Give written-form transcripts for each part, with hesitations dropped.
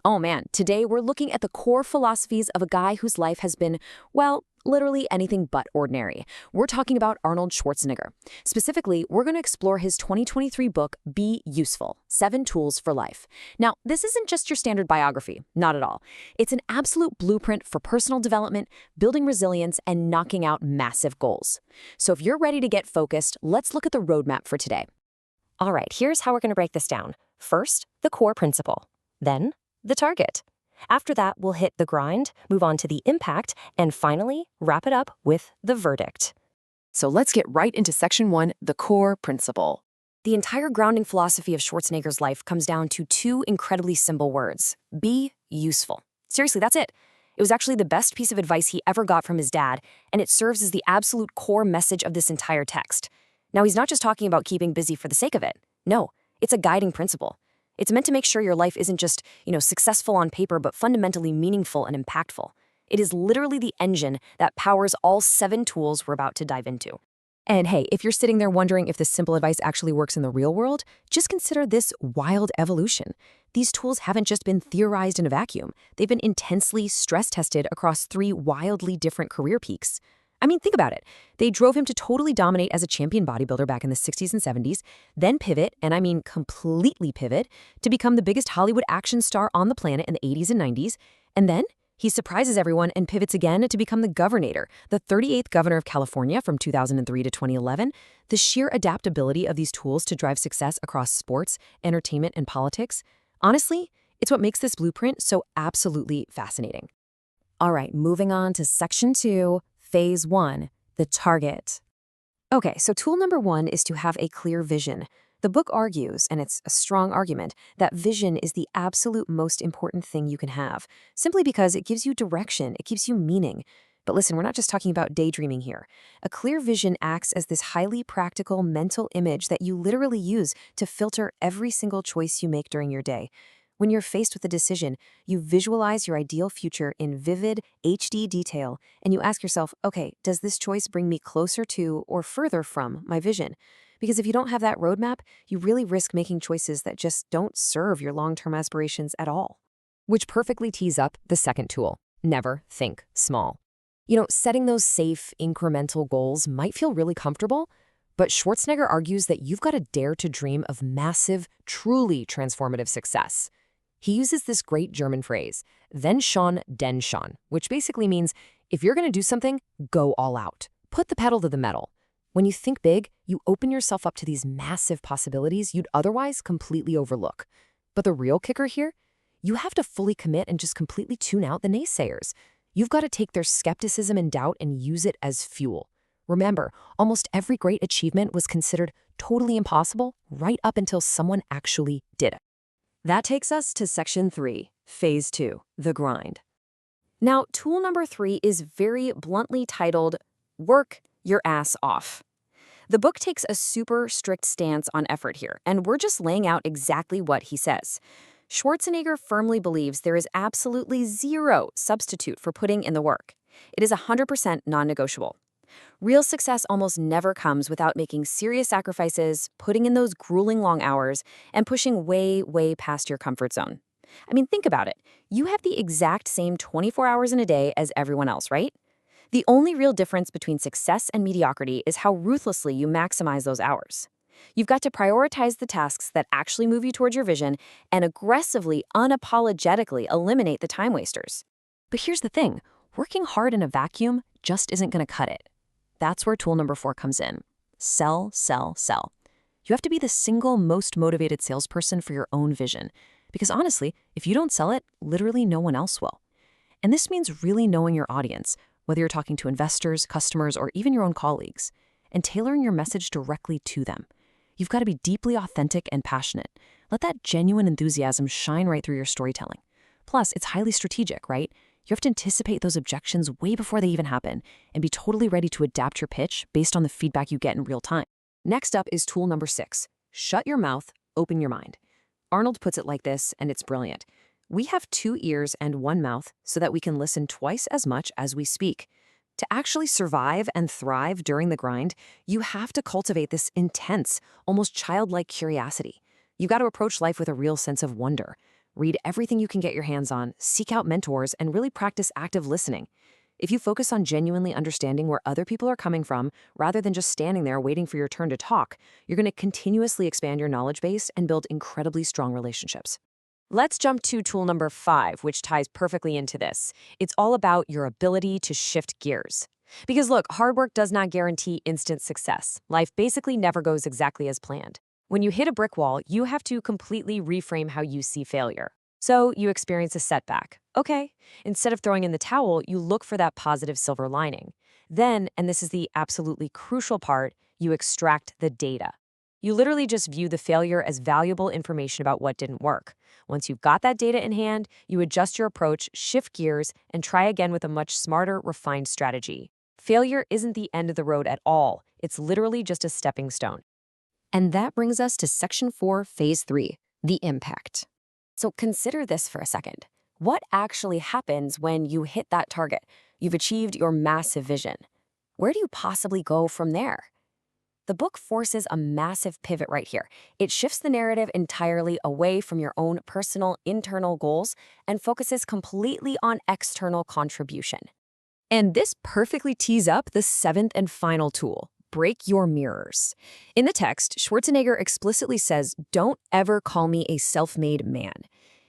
Oh man, today we're looking at the core philosophies of a guy whose life has been, well, literally anything but ordinary. We're talking about Arnold Schwarzenegger. Specifically, we're going to explore his 2023 book, Be Useful: 7 Tools for Life. Now, this isn't just your standard biography, not at all. It's an absolute blueprint for personal development, building resilience, and knocking out massive goals. So if you're ready to get focused, let's look at the roadmap for today. All right, here's how we're going to break this down. First, the core principle. Then, the target. After that, we'll hit the grind, move on to the impact, and finally, wrap it up with the verdict. So let's get right into section 1, the core principle. The entire grounding philosophy of Schwarzenegger's life comes down to 2 incredibly simple words: be useful. Seriously, that's it. It was actually the best piece of advice he ever got from his dad, and it serves as the absolute core message of this entire text. Now, he's not just talking about keeping busy for the sake of it. No, it's a guiding principle. It's meant to make sure your life isn't just, successful on paper, but fundamentally meaningful and impactful. It is literally the engine that powers all 7 tools we're about to dive into. And hey, if you're sitting there wondering if this simple advice actually works in the real world, just consider this wild evolution. These tools haven't just been theorized in a vacuum. They've been intensely stress-tested across 3 wildly different career peaks. I mean, think about it. They drove him to totally dominate as a champion bodybuilder back in the 60s and 70s, then pivot, and I mean completely pivot, to become the biggest Hollywood action star on the planet in the 80s and 90s, and then he surprises everyone and pivots again to become the governor, the 38th governor of California from 2003 to 2011. The sheer adaptability of these tools to drive success across sports, entertainment, and politics, honestly, it's what makes this blueprint so absolutely fascinating. All right, moving on to section 2, phase 1, the target. Okay, so tool number 1 is to have a clear vision. The book argues, and it's a strong argument, that vision is the absolute most important thing you can have, simply because it gives you direction, it gives you meaning. But listen, we're not just talking about daydreaming here. A clear vision acts as this highly practical mental image that you literally use to filter every single choice you make during your day. When you're faced with a decision, you visualize your ideal future in vivid, HD detail, and you ask yourself, okay, does this choice bring me closer to or further from my vision? Because if you don't have that roadmap, you really risk making choices that just don't serve your long-term aspirations at all. Which perfectly tees up the second tool: never think small. Setting those safe, incremental goals might feel really comfortable, but Schwarzenegger argues that you've got to dare to dream of massive, truly transformative success. He uses this great German phrase, wenn schon, denn schon, which basically means if you're going to do something, go all out. Put the pedal to the metal. When you think big, you open yourself up to these massive possibilities you'd otherwise completely overlook. But the real kicker here? You have to fully commit and just completely tune out the naysayers. You've got to take their skepticism and doubt and use it as fuel. Remember, almost every great achievement was considered totally impossible right up until someone actually did it. That takes us to section 3, phase 2, the grind. Now, tool number 3 is very bluntly titled, work your ass off. The book takes a super strict stance on effort here, and we're just laying out exactly what he says. Schwarzenegger firmly believes there is absolutely zero substitute for putting in the work. It is 100% non-negotiable. Real success almost never comes without making serious sacrifices, putting in those grueling long hours, and pushing way, way past your comfort zone. I mean, think about it. You have the exact same 24 hours in a day as everyone else, right? The only real difference between success and mediocrity is how ruthlessly you maximize those hours. You've got to prioritize the tasks that actually move you towards your vision and aggressively, unapologetically eliminate the time wasters. But here's the thing, working hard in a vacuum just isn't going to cut it. That's where tool number 4 comes in. Sell, sell, sell. You have to be the single most motivated salesperson for your own vision. Because honestly, if you don't sell it, literally no one else will. And this means really knowing your audience, whether you're talking to investors, customers, or even your own colleagues, and tailoring your message directly to them. You've got to be deeply authentic and passionate. Let that genuine enthusiasm shine right through your storytelling. Plus, it's highly strategic, right? You have to anticipate those objections way before they even happen and be totally ready to adapt your pitch based on the feedback you get in real time. Next up is tool number 6. Shut your mouth, open your mind. Arnold puts it like this, and it's brilliant. We have 2 ears and 1 mouth so that we can listen twice as much as we speak. To actually survive and thrive during the grind, you have to cultivate this intense, almost childlike curiosity. You've got to approach life with a real sense of wonder. Read everything you can get your hands on, seek out mentors, and really practice active listening. If you focus on genuinely understanding where other people are coming from, rather than just standing there waiting for your turn to talk, you're going to continuously expand your knowledge base and build incredibly strong relationships. Let's jump to tool number 5, which ties perfectly into this. It's all about your ability to shift gears. Because look, hard work does not guarantee instant success. Life basically never goes exactly as planned. When you hit a brick wall, you have to completely reframe how you see failure. So you experience a setback. Okay, instead of throwing in the towel, you look for that positive silver lining. Then, and this is the absolutely crucial part, you extract the data. You literally just view the failure as valuable information about what didn't work. Once you've got that data in hand, you adjust your approach, shift gears, and try again with a much smarter, refined strategy. Failure isn't the end of the road at all. It's literally just a stepping stone. And that brings us to Section 4, Phase 3, the impact. So consider this for a second. What actually happens when you hit that target? You've achieved your massive vision. Where do you possibly go from there? The book forces a massive pivot right here. It shifts the narrative entirely away from your own personal, internal goals and focuses completely on external contribution. And this perfectly tees up the 7th and final tool, break your mirrors. In the text, Schwarzenegger explicitly says, "Don't ever call me a self-made man."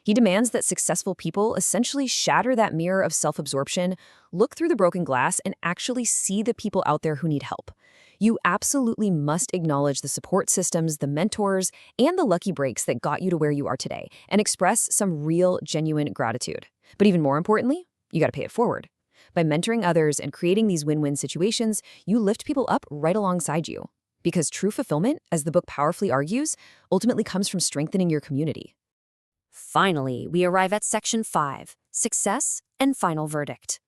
He demands that successful people essentially shatter that mirror of self-absorption, look through the broken glass, and actually see the people out there who need help. You absolutely must acknowledge the support systems, the mentors, and the lucky breaks that got you to where you are today, and express some real, genuine gratitude. But even more importantly, you got to pay it forward. By mentoring others and creating these win-win situations, you lift people up right alongside you. Because true fulfillment, as the book powerfully argues, ultimately comes from strengthening your community. Finally, we arrive at Section 5, Success and Final Verdict.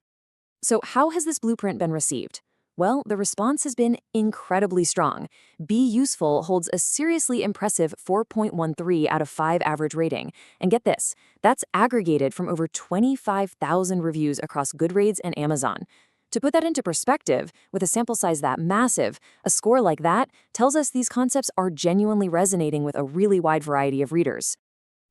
So how has this blueprint been received? Well, the response has been incredibly strong. Be Useful holds a seriously impressive 4.13 out of 5 average rating. And get this, that's aggregated from over 25,000 reviews across Goodreads and Amazon. To put that into perspective, with a sample size that massive, a score like that tells us these concepts are genuinely resonating with a really wide variety of readers.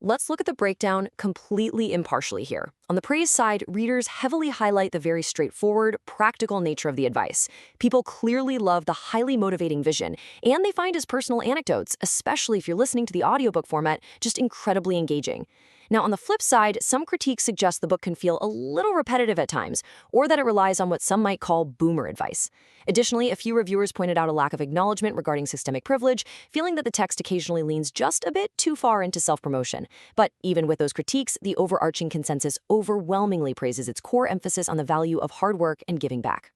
Let's look at the breakdown completely impartially here. On the praise side, readers heavily highlight the very straightforward, practical nature of the advice. People clearly love the highly motivating vision, and they find his personal anecdotes, especially if you're listening to the audiobook format, just incredibly engaging. Now, on the flip side, some critiques suggest the book can feel a little repetitive at times, or that it relies on what some might call boomer advice. Additionally, a few reviewers pointed out a lack of acknowledgement regarding systemic privilege, feeling that the text occasionally leans just a bit too far into self-promotion. But even with those critiques, the overarching consensus overwhelmingly praises its core emphasis on the value of hard work and giving back.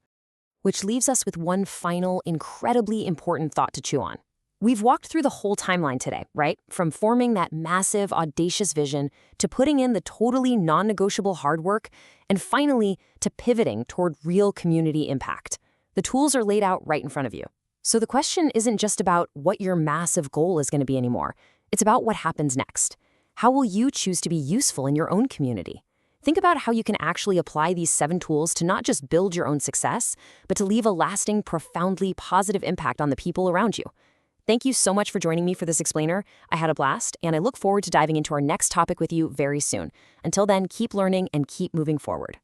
Which leaves us with one final, incredibly important thought to chew on. We've walked through the whole timeline today, right? From forming that massive, audacious vision, to putting in the totally non-negotiable hard work, and finally, to pivoting toward real community impact. The tools are laid out right in front of you. So the question isn't just about what your massive goal is going to be anymore. It's about what happens next. How will you choose to be useful in your own community? Think about how you can actually apply these 7 tools to not just build your own success, but to leave a lasting, profoundly positive impact on the people around you. Thank you so much for joining me for this explainer. I had a blast, and I look forward to diving into our next topic with you very soon. Until then, keep learning and keep moving forward.